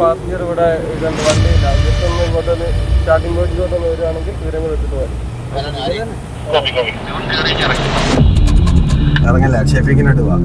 Passenger ഇവിടെ ഇതുണ്ട്, വണ്ടിയില്ല. ജസ്റ്റ് ഒന്ന് ഇങ്ങോട്ടൊന്ന് സ്റ്റാർട്ടിംഗ് പോയിന്റിലോട്ടൊന്ന് വരികയാണെങ്കിൽ ഇവരെ കൂടെ എടുത്തിട്ട് പോകാം. ഇറങ്ങല്ല, ഷെഫീക്കിനോട്ട് പോവാ.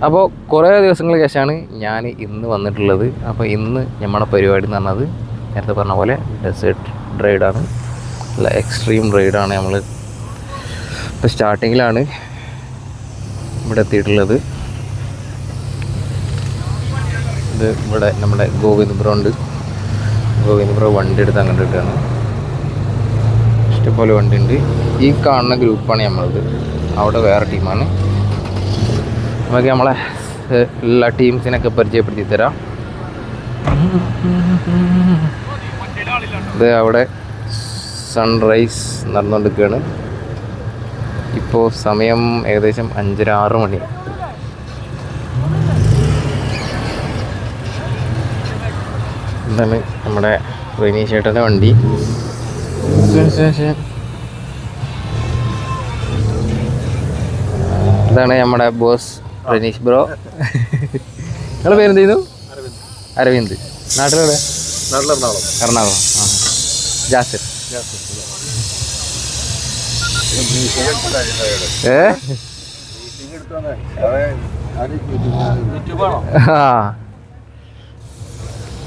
അപ്പോൾ കുറേ ദിവസങ്ങൾക്ക് ശേഷമാണ് ഞാൻ ഇന്ന് വന്നിട്ടുള്ളത്. അപ്പോൾ ഇന്ന് നമ്മുടെ പരിപാടി എന്ന് പറഞ്ഞത് നേരത്തെ പറഞ്ഞ പോലെ ഡെസേർട്ട് റൈഡാണ്, അല്ല എക്സ്ട്രീം റൈഡാണ്. നമ്മൾ ഇപ്പോൾ സ്റ്റാർട്ടിങ്ങിലാണ് ഇവിടെ എത്തിയിട്ടുള്ളത്. ഇത് ഇവിടെ നമ്മുടെ ഗോവിന്ദ് ബ്രോ ഉണ്ട്. ഗോവിന്ദ് ബ്രോ വണ്ടി എടുത്ത് അങ്ങോട്ട് ഇട്ടാണ്. ഇഷ്ടംപോലെ വണ്ടി ഉണ്ട്. ഈ കാണുന്ന ഗ്രൂപ്പാണ് നമ്മളത്. അവിടെ വേറെ ടീമാണ്. നമുക്ക് നമ്മളെ എല്ലാ ടീംസിനൊക്കെ പരിചയപ്പെടുത്തി തരാം. ഇത് അവിടെ സൺറൈസ് നടന്നുകൊണ്ടിരിക്കുകയാണ്. ഇപ്പോൾ സമയം ഏകദേശം 5:30-6 മണി. എന്താണ് നമ്മുടെ റെനീഷ് ചേട്ടൻ്റെ വണ്ടി. ഇതാണ് നമ്മുടെ ബോസ് റെനീഷ് ബ്രോ. നിങ്ങളുടെ പേരെന്ത് ചെയ്യുന്നു? അരവിന്ദ്. നാട്ടിലെവിടെ? എറണാകുളം. ആ, ജാസിർ.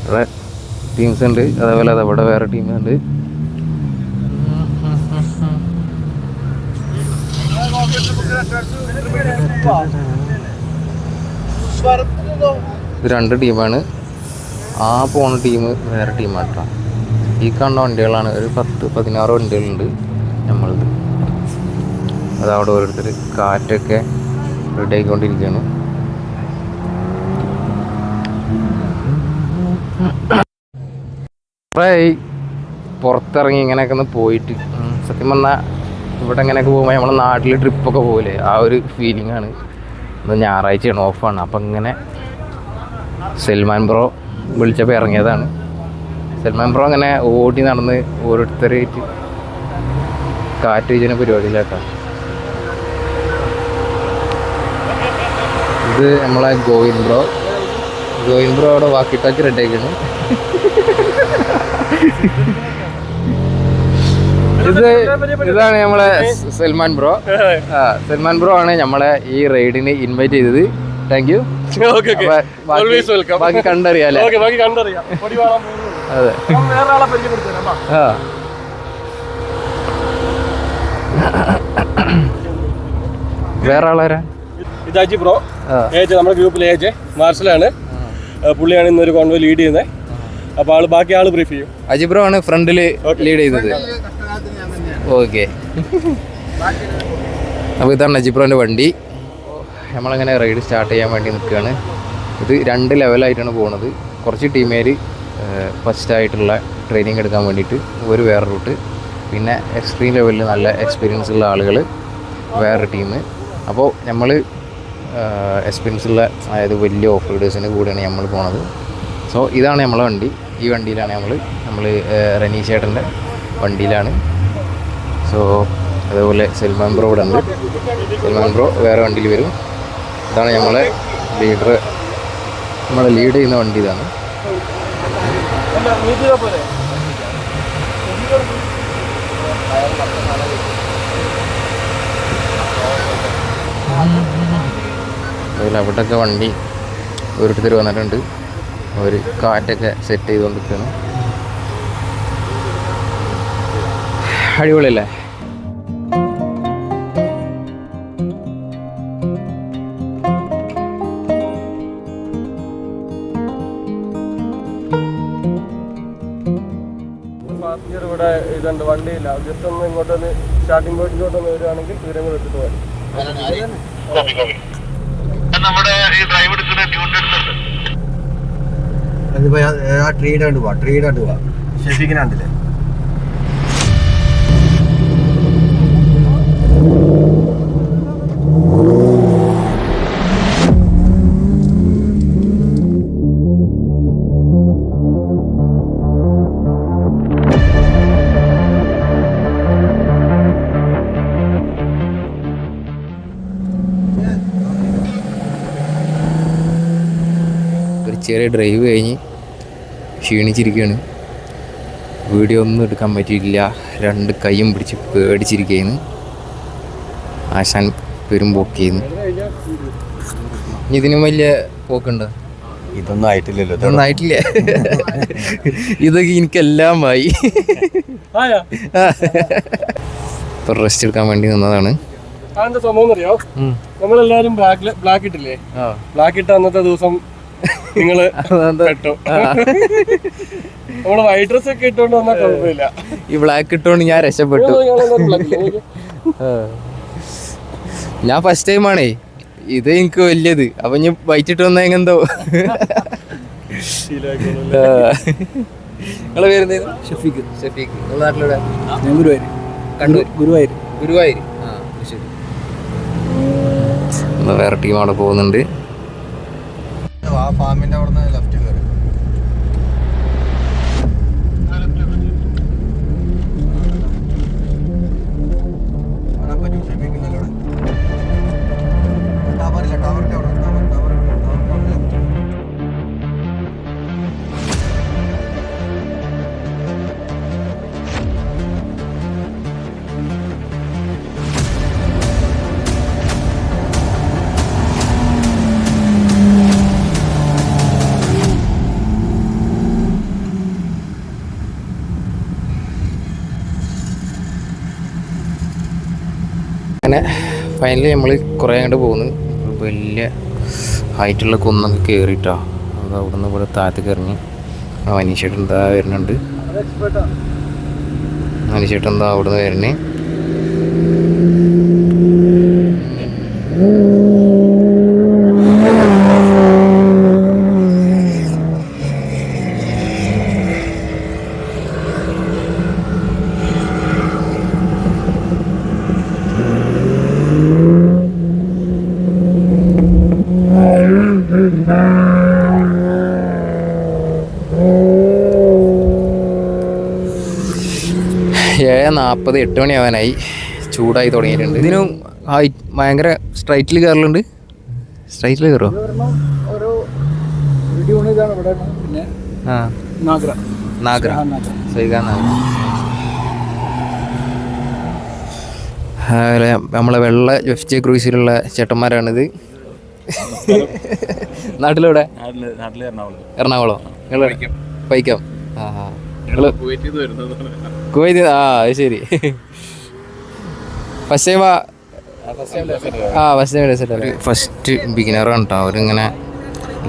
ഇവിടെ ടീംസ് ഉണ്ട്, അതേപോലെ അതവിടെ വേറെ ടീമുണ്ട്. ഇത് 2 ടീമാണ്. ആ പോണ ടീം വേറെ ടീമാണ് കേട്ടോ. ഈ കാണുന്ന വണ്ടികളാണ്, ഒരു 10-16 വണ്ടികളുണ്ട് നമ്മളത്. അതവിടെ ഓരോരുത്തർ കാറ്റൊക്കെ റെഡി ആയിക്കൊണ്ടിരിക്കുകയാണ്. കുറേ പുറത്തിറങ്ങി ഇങ്ങനെയൊക്കെ ഒന്ന് പോയിട്ട്, സത്യം പറഞ്ഞാൽ ഇവിടെ ഇങ്ങനെയൊക്കെ പോകുമ്പോൾ നമ്മളെ നാട്ടിൽ ട്രിപ്പൊക്കെ പോകില്ലേ, ആ ഒരു ഫീലിംഗ് ആണ്. ഇന്ന് ഞായറാഴ്ചയാണ്, ഓഫാണ്. അപ്പം ഇങ്ങനെ സൽമാൻ ബ്രോ വിളിച്ചപ്പോൾ ഇറങ്ങിയതാണ്. സൽമാൻ ബ്രോ അങ്ങനെ ഓടി നടന്ന് ഓരോരുത്തരായിട്ട് കാറ്റ് വീഴുന്ന പരിപാടിയിലാക്കാം. ഇത് നമ്മളെ ഗോവിന്ദ് ബ്രോ അവിടെ വാക്കി ടോക്ക് റെഡിയാക്കിയാണ്. ഇതാണ് നമ്മളെ സൽമാൻ ബ്രോ. സൽമാൻ ബ്രോ ആണ് നമ്മളെ ഈ റൈഡിന് ഇൻവൈറ്റ് ചെയ്തത്. Thank you. ബാക്കി കണ്ടറിയാം. അതെ. വേറെ ആളാരാ? ഇത് അജി ബ്രോ, നമ്മുടെ ഗ്രൂപ്പിലെ മാർഷലാണ്. പുള്ളിയാണ് ഇന്നൊരു കോൺവോയ് ലീഡ് ചെയ്യുന്നത്. അപ്പോൾ ബാക്കി ആള് ബ്രീഫ് ചെയ്യും. അജി ബ്രോ ആണ് ഫ്രണ്ടില് ലീഡ് ചെയ്തത്. ഓക്കെ. അപ്പോൾ ഇതാണ് അജി ബ്രോൻ്റെ വണ്ടി. നമ്മളങ്ങനെ റൈഡ് സ്റ്റാർട്ട് ചെയ്യാൻ വേണ്ടി നിൽക്കുകയാണ്. ഇത് 2 ലെവലായിട്ടാണ് പോകുന്നത്. കുറച്ച് ടീമേർ ഫസ്റ്റായിട്ടുള്ള ട്രെയിനിങ് എടുക്കാൻ വേണ്ടിയിട്ട് ഒരു വേറെ റൂട്ട്, പിന്നെ എക്സ്ട്രീം ലെവലിൽ നല്ല എക്സ്പീരിയൻസ് ഉള്ള ആളുകൾ വേറെ ടീം. അപ്പോൾ നമ്മൾ എക്സ്പീരിയൻസ് ഉള്ള, അതായത് വലിയ ഓഫ് റൈഡേഴ്സിൻ്റെ കൂടെയാണ് നമ്മൾ പോണത്. സോ ഇതാണ് നമ്മളെ വണ്ടി. ഈ വണ്ടിയിലാണ് നമ്മൾ റനീഷ് ചേട്ടൻ്റെ വണ്ടിയിലാണ്. സോ അതേപോലെ സൽമാൻ ബ്രോ ഇവിടെ ഉണ്ട്. സൽമാൻ ബ്രോ വേറെ വണ്ടിയിൽ വരും. ഇതാണ് നമ്മളെ ലീഡർ, നമ്മളെ ലീഡ് ചെയ്യുന്ന വണ്ടി ഇതാണ്. അതുപോലെ അവിടെയൊക്കെ വണ്ടി ഓരോരുത്തർ വന്നിട്ടുണ്ട്. അവർ കാറ്റൊക്കെ സെറ്റ് ചെയ്തുകൊണ്ടിരിക്കുകയാണ്. അടിപൊളിയല്ലേ? പാസഞ്ചർ ഇവിടെ ഇതുണ്ട്, വണ്ടിയില്ല. ജസ്റ്റ് ഒന്ന് ഇങ്ങോട്ടൊന്ന് സ്റ്റാർട്ടിംഗ് പോയിന്റിലോട്ടൊന്ന് വരികയാണെങ്കിൽ ഇവരെ കൂടെ എടുത്തിട്ട് പോകാം. ട്രീഡാണ്ട് പോവാ. ഷെഫീക്കിനാണ്ടില്ലേ? ചെറിയ ഡ്രൈവ് കഴിഞ്ഞ് ക്ഷീണിച്ചിരിക്കുകയാണ്. വീഡിയോ ഒന്നും എടുക്കാൻ പറ്റിയിട്ടില്ല. 2 കൈയും പിടിച്ച് പേടിച്ചിരിക്കുകയാണ്. ആശാൻ പെരുമ്പോക്കിയിരുന്നു. ഇതിനും വലിയ പോക്കുണ്ടോ? ഇതൊന്നും ആയിട്ടില്ലല്ലോ. ഇതൊന്നും ആയിട്ടില്ല. ഇതൊക്കെ എനിക്കെല്ലാമായി. ഇപ്പം റെസ്റ്റ് എടുക്കാൻ വേണ്ടി നിന്നതാണ്. അതെന്താ സംഭവം അറിയോ? നമ്മളെല്ലാരും ബ്ലാക്ക് ഇട്ടില്ലേ? ബ്ലാക്ക് ഇട്ട അന്നത്തെ ദിവസം നിങ്ങള് പെട്ടു. നമ്മള് വൈറ്റ് ഡ്രസ് ഒക്കെ ഇട്ടോണ്ട് വന്നാൽ കുഴപ്പമില്ല. ഈ ബ്ലാക്ക് ഇട്ടോണ്ട് ഞാൻ രക്ഷപ്പെട്ടു. ഞാൻ ഫസ്റ്റ് ടൈമാണേ ഇത്, എനിക്ക് വലിയത്. അപ്പൊ ഞാൻ വൈറ്റ് ഇട്ട് വന്നാ എങ്ങെന്തോ. നിങ്ങളെ പേര് ഷഫീഖ്. ഷഫീഖ്. നിങ്ങളുടെ നാട്ടിലൂടെ? ഞാൻ ഗുരുവായൂർ. കണ്ണൂർ. ഗുരുവായൂർ. ഗുരുവായൂർ. ആ ശരി. വേറെ ടീം അവിടെ പോകുന്നുണ്ട്. ആ ഫാമിന്റെ അവിടെ നിന്ന് ലെഫ്റ്റ് കയറി. ടവറിന്റെ അവിടെ അങ്ങനെ ഫൈനലി നമ്മൾ കുറേ അങ്ങോട്ട് പോകുന്നു. വലിയ ഹൈറ്റുള്ള കുന്നൊക്കെ കയറിയിട്ടോ. അത് അവിടെ നിന്ന് ഇവിടെ താഴത്തേക്ക് ഇറങ്ങി. മനീഷേട്ടൻ എന്താ വരുന്നുണ്ട്. മനീഷേട്ടൻ എന്താ അവിടെ നിന്ന് വരുന്നേ. ഏഴ് 40, 8 മണിയാവാനായി. ചൂടായി തുടങ്ങിയിട്ടുണ്ട്. ഇതിനും ഭയങ്കര സ്ട്രൈറ്റിൽ കയറലുണ്ട്. സ്ട്രൈറ്റിൽ കയറുമോ? ആ നാഗ്ര സൈഗാ നാഗ്ര. നമ്മളെ വെള്ള FJ ക്രൂസിലുള്ള ചേട്ടന്മാരാണിത്. നാട്ടിലെവിടെ? എറണാകുളം. നിങ്ങൾ പൈക്കാം. ആ കുവൈറ്റ്. ആ അത് ശരി. ഫസ്റ്റ് ബിഗിനറാണ് കേട്ടോ. അവരിങ്ങനെ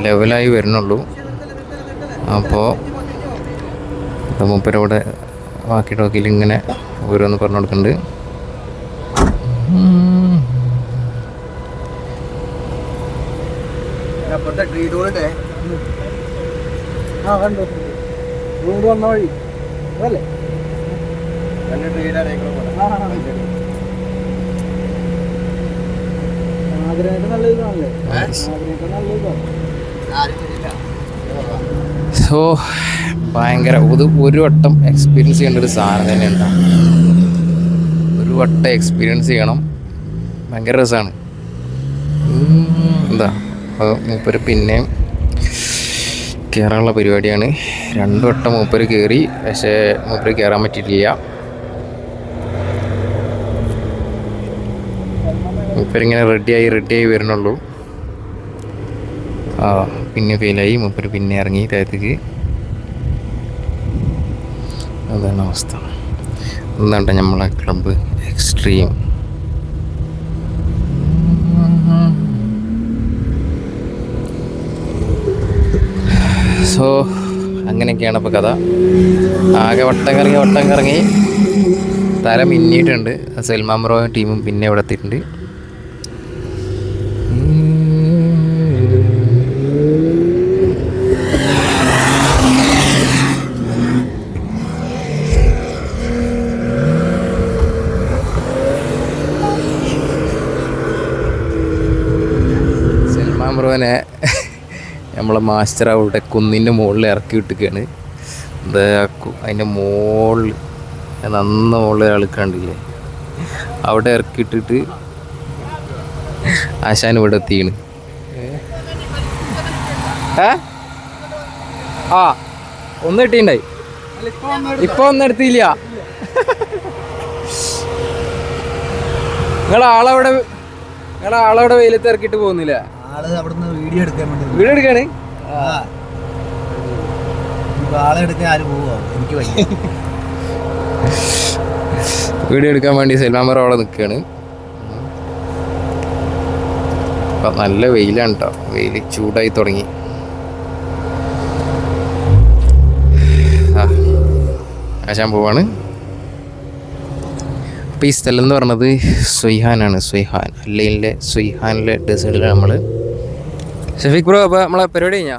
ലെവലായി വരുന്നുള്ളൂ. അപ്പോൾ മൂപ്പരവിടെ വാക്കി ടോക്കിൽ ഇങ്ങനെ ഓരോന്ന് പറഞ്ഞു കൊടുക്കുന്നുണ്ട്. വന്ന വഴി അതല്ലേ? സോ ഭയങ്കര ഒരു വട്ടം എക്സ്പീരിയൻസ് ചെയ്യേണ്ട ഒരു സാധനം തന്നെ ഉണ്ടാവും. ഒരു വട്ടം എക്സ്പീരിയൻസ് ചെയ്യണം. ഭയങ്കര രസമാണ്. എന്താ അപ്പോൾ മൂപ്പര് പിന്നെയും കയറാനുള്ള പരിപാടിയാണ്. 2 വട്ടം മൂപ്പര് കയറി. പക്ഷേ മൂപ്പര് കയറാൻ പറ്റിയിട്ടില്ല. മൂപ്പരിങ്ങനെ റെഡിയായി വരുന്നുള്ളൂ. പിന്നെ ഫെയിലായി. മൂപ്പര് പിന്നെ ഇറങ്ങി താഴത്തേക്ക്. അതാണ് അവസ്ഥ. എന്താണ് നമ്മളെ ക്ലബ്ബ് എക്സ്ട്രീം. സോ അങ്ങനെയൊക്കെയാണ് ഇപ്പോൾ കഥ. ആകെ വട്ടം കറങ്ങി തല മിന്നിയിട്ടുണ്ട്. സൽമാൻ ബ്രോ ടീമും പിന്നെ ഇവിടെ എത്തിയിട്ടുണ്ട്. സൽമാൻ ബ്രോനെ നമ്മളെ മാസ്റ്റർ അവിടെ കുന്നിൻ്റെ മുകളിൽ ഇറക്കി വിട്ടിരിക്കുകയാണ്. അതിൻ്റെ മുകളിൽ മുകളിൽ ഒരാൾ കണ്ടില്ലേ, അവിടെ ഇറക്കിയിട്ടിട്ട് ആശാൻ ഇവിടെ എത്തിയാണ്. ആ ഒന്ന് കിട്ടിണ്ടായി. ഇപ്പൊ ഒന്നും എടുത്തില്ല. നിങ്ങളാളവിടെ വെയിലത്ത് ഇറക്കിട്ട് പോകുന്നില്ല. ആള് അവിടുന്ന് വീഡിയോ എടുക്കാൻ വേണ്ടി വീഡിയോ എടുക്കാണ്. ആളെ എടുക്കാൻ ആര് പോവാ? എനിക്ക് വീഡിയോ എടുക്കാൻ വേണ്ടി സൽമാൻ ബ്രോ അവിടെ നിൽക്കുകയാണ്. അപ്പം നല്ല വെയിലാണ് കേട്ടോ. വെയിൽ ചൂടായി തുടങ്ങി. ആശാൻ പോവാണ്. അപ്പോൾ ഈ സ്ഥലം എന്ന് പറഞ്ഞത് സുയ്ഹാനാണ്. സുയ്ഹാൻ അല്ലയിലെ സുയ്ഹാനിലെ ഡെസേർട്ടിലാണ് നമ്മൾ. ഷഫീഖ് ബ്രോ, അപ്പോൾ നമ്മളെ പരിപാടി കഴിഞ്ഞാ?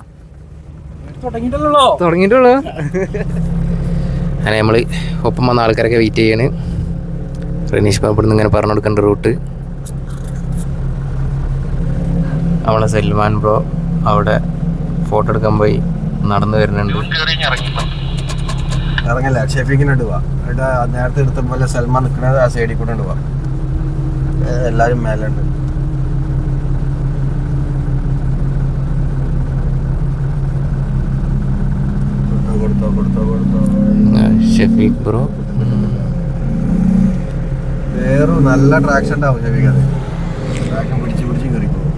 തുടങ്ങിയിട്ടുള്ളൂ. അങ്ങനെ നമ്മൾ ഒപ്പം വന്ന ആൾക്കാരൊക്കെ വെയിറ്റ് ചെയ്യാണ്. റനീഷ് ബാബു ഇവിടുന്ന് ഇങ്ങനെ പറഞ്ഞു കൊടുക്കേണ്ട റൂട്ട്. നമ്മളെ സൽമാൻ ബ്രോ അവിടെ ഫോട്ടോ എടുക്കാൻ പോയി നടന്നു വരുന്നുണ്ട്. ഇറങ്ങല്ല, ഷെഫീഖിനോട് പോവാ. ഇവിടെ നേരത്തെ എടുത്ത പോലെ സൽമാൻ നിൽക്കുന്നത് ആ സൈഡിൽ കൂടെ പോവാ. എല്ലാവരും മേലുണ്ട്. കൊടുത്തോ ഷഫീഖ് ബ്രോ വേറെ നല്ല ട്രാക്ഷൻ ഉണ്ടാവും. ഷഫീഖ് അത് ട്രാക്ഷൻ പിടിച്ച് കയറി പോകും.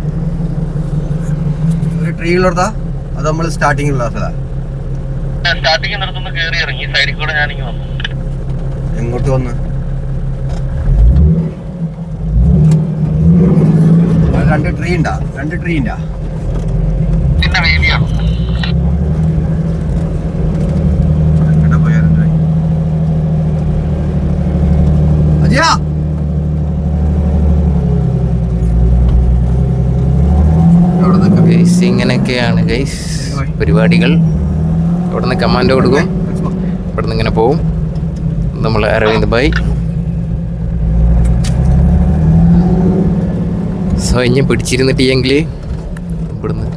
ഒരു ട്രീയിലോട്ടാ അത് നമ്മൾ സ്റ്റാർട്ടിങ്ങിലുള്ള സ്ഥലമാണ്. സ്റ്റാർട്ടിങ് നിർത്തുന്ന കയറി ഇറങ്ങി സൈഡിൽ കൂടെ ഞാനിങ്ങ് വന്നു. എങ്ങോട്ട് വന്ന്? രണ്ട് ട്രീ ഉണ്ടാ? പിന്നെ വേലിയാണ്. എവിടെ പോയാലും അജിയാ ഗൈസ്, ഇങ്ങനെയൊക്കെയാണ് ഗൈസ് പരിപാടികൾ. ഇവിടെ നിന്ന് കമാൻഡോ കൊടുക്കും. ഇവിടെ നിന്ന് ഇങ്ങനെ പോവും. നമ്മൾ അരവിന്ദ് ഭായ്. സോ ഇനി പിടിച്ചിരുന്നിട്ടെങ്കിൽ ഇവിടുന്ന്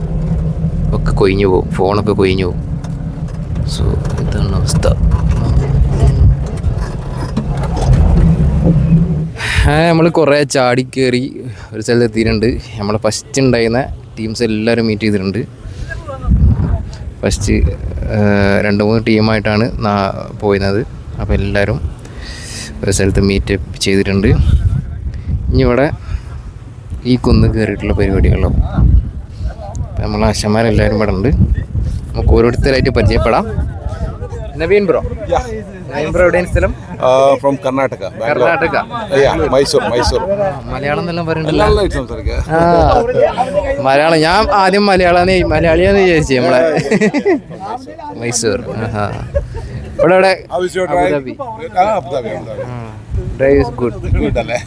ഒക്കെ കൊഴിഞ്ഞു പോകും. ഫോണൊക്കെ കൊഴിഞ്ഞു പോകും. സോ ഇതാണ് അവസ്ഥ. നമ്മൾ കുറേ ചാടി കയറി ഒരു സ്ഥലത്ത് എത്തിയിട്ടുണ്ട്. നമ്മൾ ഫസ്റ്റ് ഉണ്ടായിരുന്ന ടീംസ് എല്ലാവരും മീറ്റ് ചെയ്തിട്ടുണ്ട്. ഫസ്റ്റ് 2-3 ടീമായിട്ടാണ് പോയിരുന്നത്. അപ്പോൾ എല്ലാവരും ഒരു സ്ഥലത്ത് മീറ്റ് ചെയ്തിട്ടുണ്ട്. ഇനി ഇവിടെ ഈ കുന്ന് കയറിയിട്ടുള്ള പരിപാടികളോ. നമ്മൾ ആശമാരെല്ലാവരും ഇവിടെ ഉണ്ട്. നമുക്ക് ഓരോരുത്തരായിട്ട് പരിചയപ്പെടാം. നവീൻ ബ്രോ. നവീൻ ബ്രോ എവിടെയാണ് സ്ഥലം? ഫ്രോം കർണാടക. മൈസൂർ. മലയാളം എന്നെല്ലാം പറയുന്നുണ്ടല്ലോ. മലയാളം ഞാൻ ആദ്യം മലയാളിയാന്ന് വിചാരിച്ചു. നമ്മളെ മൈസൂർ. ഇവിടെ Abu Dhabi. Drive is good.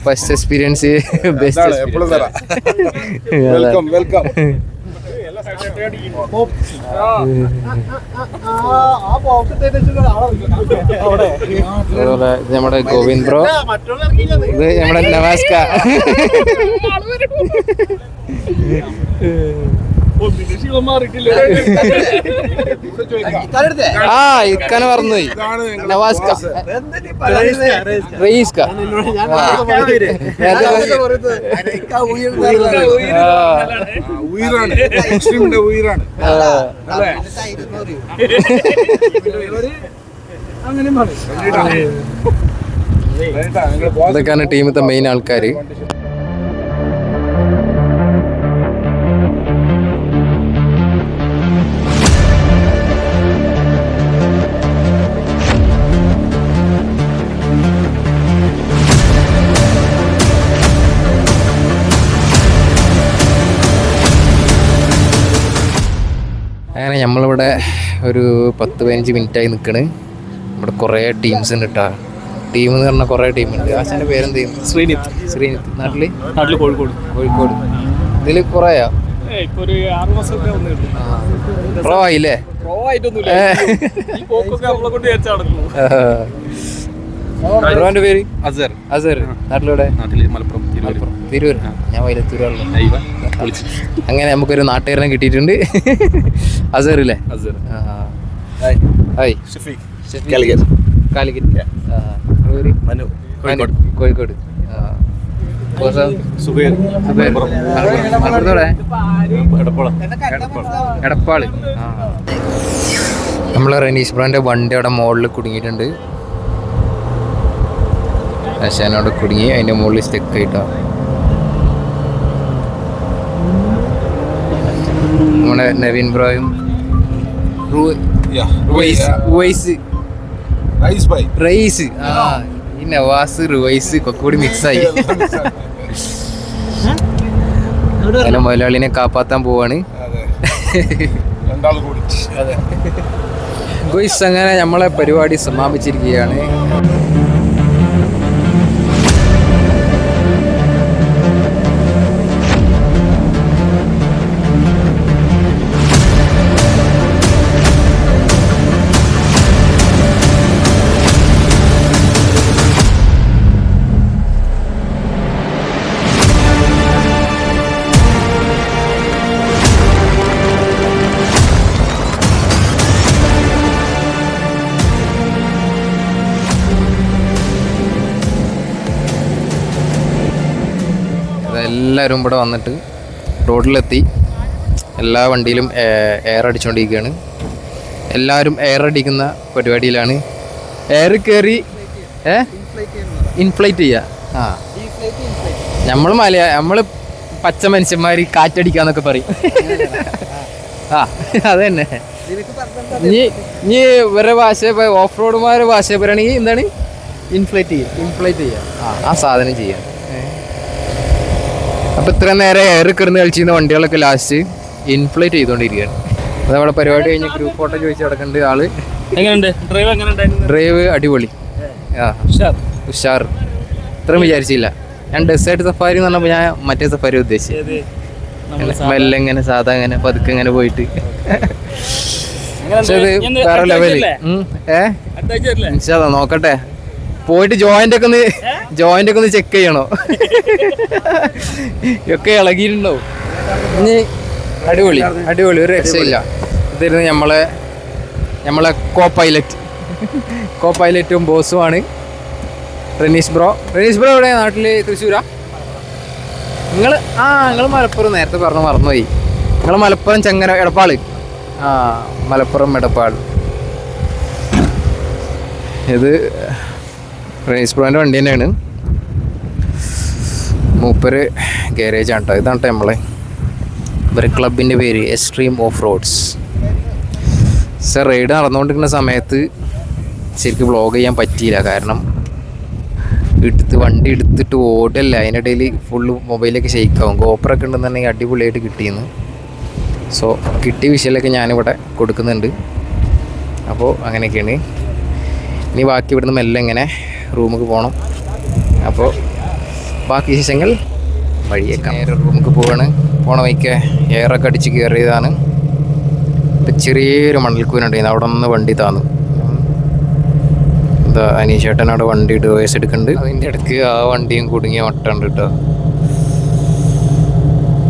First experience best. Welcome. അതുപോലെ ഇത് നമ്മുടെ ഗോവിന്ദ് ബ്രോ. ഇത് നമ്മുടെ നവാസ്ക. ആ ഇക്കാനെ മറന്നുപോയി. നവാസ്ക റയീസ്ക. ഇതൊക്കെയാണ് ടീമിലത്തെ മെയിൻ ആൾക്കാർ. അങ്ങനെ നമ്മളിവിടെ ഒരു 10-15 മിനിറ്റായി നിൽക്കണ്. ഇവിടെ കുറേ ടീംസ് ഉണ്ട് കേട്ടോ. ടീം എന്ന് പറഞ്ഞാൽ കുറേ ടീമുണ്ട്. ആശാൻ്റെ പേരെന്ത് ചെയ്യും? ശ്രീനിത്ത്. നാട്ടിൽ കോഴിക്കോട്. ഇതിൽ കുറേയാ? പ്രോ ആയില്ലേ? ബ്രോന്റെ പേര്? അസർ. നാട്ടിലൂടെ? തിരൂർ. ഞാൻ വൈലത്തൂരാണല്ലോ. അങ്ങനെ നമുക്കൊരു നാട്ടുകാരനെ കിട്ടിയിട്ടുണ്ട്. അസറില്ലേ? ഹായ്. കാലിക്കറ്റ്. കോഴിക്കോട്. എടപ്പാള്. നമ്മളെ റനീഷ് ബ്രോൻ്റെ വണ്ടി അവിടെ മുകളിൽ കുടുങ്ങിയിട്ടുണ്ട്. ആശാനോട് കുടുങ്ങി അതിൻ്റെ മുകളിൽ സ്റ്റെക്ക് ആയിട്ടാണ്. നമ്മുടെ നവീൻ ബ്രോയും റൈസ് ഈ നവാസ് റുവൈസ് ഒക്കെ കൂടി മിക്സായി. അങ്ങനെ മലയാളിനെ കാപ്പാത്താൻ പോവാണ്. ഗോയ്സ് അങ്ങനെ നമ്മളെ പരിപാടി സമാപിച്ചിരിക്കുകയാണ്. എല്ലാവരും ഇവിടെ വന്നിട്ട് റോഡിലെത്തി. എല്ലാ വണ്ടിയിലും എയർ അടിച്ചുകൊണ്ടിരിക്കുകയാണ്. എല്ലാവരും എയർ അടിക്കുന്ന പരിപാടിയിലാണ്. എയർ കയറി ഇൻഫ്ലൈറ്റ് ചെയ്യുക. നമ്മൾ പച്ച മനുഷ്യന്മാർ കാറ്റടിക്കാന്നൊക്കെ പറയും. അത് തന്നെ. ഇനി വേറെ ഭാഷ ഓഫ് റോഡുമാരുടെ ഭാഷ പറയുകയാണെങ്കിൽ എന്താണ് ഇൻഫ്ലൈറ്റ് ചെയ്യുക. ആ സാധനം ചെയ്യാം. അപ്പോൾ ഇത്രയും നേരം എയർ കിടന്ന് കളിച്ചിരുന്ന വണ്ടികളൊക്കെ ലാസ്റ്റ് ഇൻഫ്ലേറ്റ് ചെയ്തുകൊണ്ടിരിക്കുകയാണ്. അത് നമ്മുടെ പരിപാടി കഴിഞ്ഞ് ഗ്രൂപ്പ് ഫോട്ടോ ചോദിച്ച് കിടക്കേണ്ട ആള്. ഡ്രൈവ് അടിപൊളി, ഉഷാർ. ഇത്രയും വിചാരിച്ചില്ല. ഞാൻ ഡെസേർട്ട് സഫാരി എന്ന് പറഞ്ഞപ്പോൾ ഞാൻ മറ്റേ സഫാരി ഉദ്ദേശിച്ചത്. മെല്ലെ ഇങ്ങനെ സാധാ ഇങ്ങനെ പതുക്കെ ഇങ്ങനെ പോയിട്ട്. പക്ഷെ ഇത് വേറെ ലെവല്. നോക്കട്ടെ, പോയിട്ട് ജോയിന്റ് ഒക്കെ ഒന്ന് ചെക്ക് ചെയ്യണോ? ഒക്കെ ഇളകിയിട്ടുണ്ടാവും. ഇനി അടിപൊളി ഒരു രക്ഷയില്ല. ഇതായിരുന്നു നമ്മളെ കോ പൈലറ്റും ബോസുമാണ് റനീഷ് ബ്രോ. എവിടെ നാട്ടിൽ? തൃശ്ശൂരാ? നിങ്ങൾ മലപ്പുറം. നേരത്തെ മറന്നുപോയി. നിങ്ങൾ മലപ്പുറം ചങ്ങര എടപ്പാള്. മലപ്പുറം എടപ്പാൾ. ഇത് റനീഷ് ബ്രോൻ്റെ വണ്ടി തന്നെയാണ്. മൂപ്പര് ഗാരേജാണ് കേട്ടോ. ഇതാണ് നമ്മളെ ഇവരെ ക്ലബിൻ്റെ പേര് extreme off roads. Sir ride നടന്നുകൊണ്ടിരിക്കുന്ന സമയത്ത് ശരിക്കും വ്ളോഗ് ചെയ്യാൻ പറ്റിയില്ല. കാരണം വണ്ടി എടുത്തിട്ട് ഓടല്ല. അതിനിടയിൽ ഫുള്ള് മൊബൈലൊക്കെ ഷെയ്ക്കാവും. ഗോപ്രൊക്കെ ഉണ്ടെന്നുണ്ടെങ്കിൽ അടിപൊളിയായിട്ട് കിട്ടിയെന്ന്. സോ കിട്ടിയ വിഷയമൊക്കെ ഞാനിവിടെ കൊടുക്കുന്നുണ്ട്. അപ്പോൾ അങ്ങനെയൊക്കെയാണ്. ഇനി ബാക്കി ഇവിടുന്ന് മെല്ലെ ഇങ്ങനെ റൂമിലേക്ക് പോകണം. അപ്പോൾ ബാക്കി വിശേഷങ്ങൾ വഴിയേക്കാം. നേരെ റൂമിലേക്ക് പോവാണ്. പോണ വഴിക്ക് എയറൊക്കെ അടിച്ച് കയറിയതാണ്. ഇപ്പം ചെറിയൊരു മണൽക്കൂനുണ്ടായിരുന്നു. അവിടെ നിന്ന് വണ്ടി താന്നു. എന്താ അനീഷേട്ടൻ അവിടെ വണ്ടി ഡിവൈസ് എടുക്കുന്നുണ്ട്. അതിൻ്റെ ഇടയ്ക്ക് ആ വണ്ടിയും കുടുങ്ങിയ വട്ടുണ്ട് കേട്ടോ.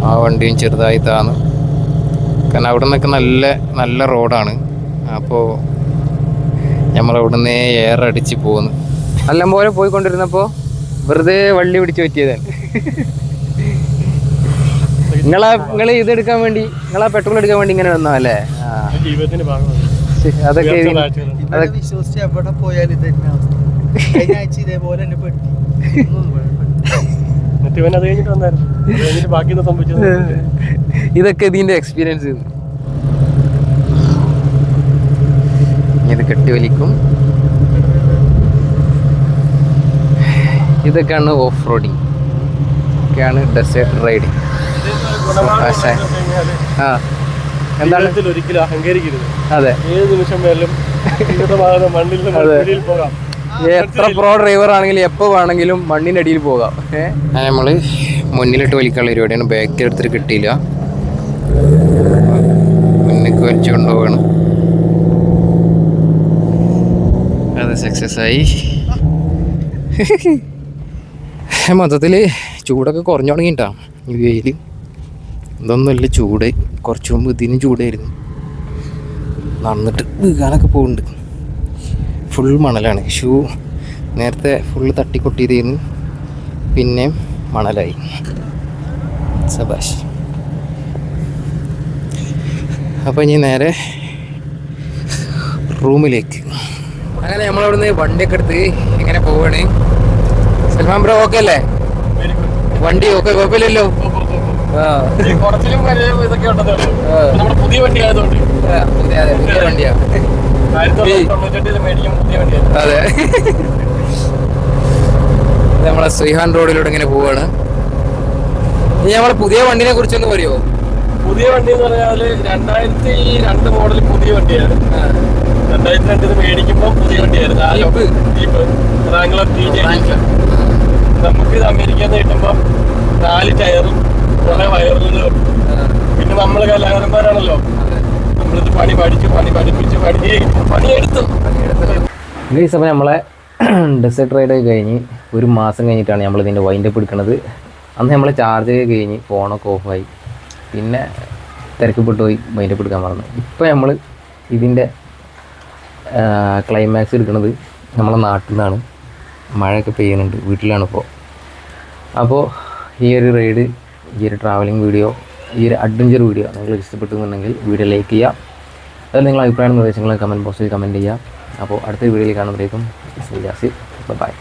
ആ വണ്ടിയും ചെറുതായി താന്നു. കാരണം അവിടെ നിന്നൊക്കെ നല്ല റോഡാണ്. അപ്പോൾ നമ്മളവിടെ നിന്ന് എയർ അടിച്ച് പോകുന്നു. നല്ല പോലെ പോയിക്കൊണ്ടിരുന്നപ്പോൾ വെറുതെ വള്ളി പിടിച്ച് പറ്റിയതാണ്. നിങ്ങൾ ഇതെടുക്കാൻ വേണ്ടി, നിങ്ങളാ പെട്രോൾ എടുക്കാൻ വേണ്ടി ഇങ്ങനെ വന്നോ അല്ലേ? അതൊക്കെ വിശ്വസിച്ച് എവിടെ പോയാലും ഇതേപോലെ ഇതൊക്കെ ഇതിന്റെ എക്സ്പീരിയൻസ്. ഇത് കെട്ടിവലിക്കും. ഇതൊക്കെയാണ് ഓഫ് റോഡിങ്, ഒക്കെയാണ് ഡെസേർട്ട് റൈഡിങ്. എന്താണ് ഒരിക്കലും അഹങ്കരിക്കരുത്. അതെ, ഏത് നിമിഷം വേലും മണ്ണിൽ പോകാം. എത്ര പ്രോ ഡ്രൈവർ ആണെങ്കിലും എപ്പോൾ വേണമെങ്കിലും മണ്ണിൻ്റെ അടിയിൽ പോകാം. നമ്മൾ മുന്നിലിട്ട് വലിക്കാനുള്ള പരിപാടിയാണ്. ബാക്കിൽ എടുത്തിട്ട് കിട്ടിയില്ല, മുന്നിലേക്ക് വലിച്ചു കൊണ്ടുപോവാണ്. അത് സക്സസ് ആയി. മൊത്തത്തിൽ ചൂടൊക്കെ കുറഞ്ഞു തുടങ്ങിയിട്ടാ. ഈ വെയിൽ ഇതൊന്നുമല്ല ചൂട്. കുറച്ച് മുമ്പ് ഇതിനും ചൂടായിരുന്നു. നടന്നിട്ട് വീഴാനൊക്കെ പോകുന്നുണ്ട്. ഫുൾ മണലാണ്. ഷൂ നേരത്തെ ഫുള്ള് തട്ടിക്കൊട്ടിയതായിരുന്നു, പിന്നെ മണലായി. സബാഷ്. അപ്പോൾ ഇനി നേരെ റൂമിലേക്ക്. അങ്ങനെ നമ്മളവിടുന്ന് വണ്ടിയൊക്കെ എടുത്ത് ഇങ്ങനെ പോവാണ്. സൽമാൻ ബ്രോ ഓക്കെ അല്ലേ? വണ്ടി ഓക്കെ, കുഴപ്പമില്ലല്ലോ. കുറച്ചിലും ഇതൊക്കെ ഉണ്ടല്ലോ നമ്മുടെ പുതിയ വണ്ടി ആയതുകൊണ്ട്. പുതിയ വണ്ടിയാ. 1998 മേടിക്കും പുതിയ വണ്ടിയാണ്. അതെ. നമ്മളെ ശ്രീഹാൻ റോഡിലൂടെ ഇങ്ങനെ പോവാണ്. ഇനി നമ്മളെ പുതിയ വണ്ടിനെ കുറിച്ചൊന്ന് പറയുമോ? പുതിയ വണ്ടി എന്ന് പറഞ്ഞാല് 2002 മോഡൽ പുതിയ വണ്ടിയാണ്. 2002 മേടിക്കുമ്പോൾ പുതിയ വണ്ടിയായിരുന്നു. നമുക്ക് ഇത് അമേരിക്കയിൽ നിന്ന് കിട്ടുമ്പോൾ 4 ടയറും കുറെ വയറുകളും. പിന്നെ നമ്മള് കലാകാരന്മാരാണല്ലോ, നമ്മളിത് പണി പഠിപ്പിച്ച് പണിയെടുത്തു. ഈ സമയം നമ്മളെ ഡെസേർട്ട് റൈഡ് കഴിഞ്ഞ് 1 മാസം കഴിഞ്ഞിട്ടാണ് നമ്മളിതിൻ്റെ വൈൻഡപ്പ് എടുക്കുന്നത്. അന്ന് നമ്മൾ ചാർജ് കഴിഞ്ഞ് ഫോണൊക്കെ ഓഫായി, പിന്നെ തിരക്കപ്പെട്ടു പോയി വൈൻഡപ്പ് എടുക്കാൻ മറന്നു. ഇപ്പോൾ നമ്മൾ ഇതിൻ്റെ ക്ലൈമാക്സ് എടുക്കുന്നത് നമ്മളെ നാട്ടിൽ നിന്നാണ്. മഴയൊക്കെ പെയ്യുന്നുണ്ട്, വീട്ടിലാണിപ്പോൾ. അപ്പോൾ ഈ ഒരു റൈഡ്, ഈ ഒരു ട്രാവലിംഗ് വീഡിയോ, ഈ ഒരു അഡ്വഞ്ചർ വീഡിയോ നിങ്ങൾ ഇഷ്ടപ്പെട്ടുന്നുണ്ടെങ്കിൽ വീഡിയോ ലൈക്ക് ചെയ്യുക. അത് നിങ്ങളുടെ അഭിപ്രായ നിർദ്ദേശങ്ങൾ കമൻറ്റ് ബോക്സിൽ കമൻറ്റ് ചെയ്യുക. അപ്പോൾ അടുത്ത വീഡിയോയിൽ കാണുമ്പോഴേക്കും ബൈ.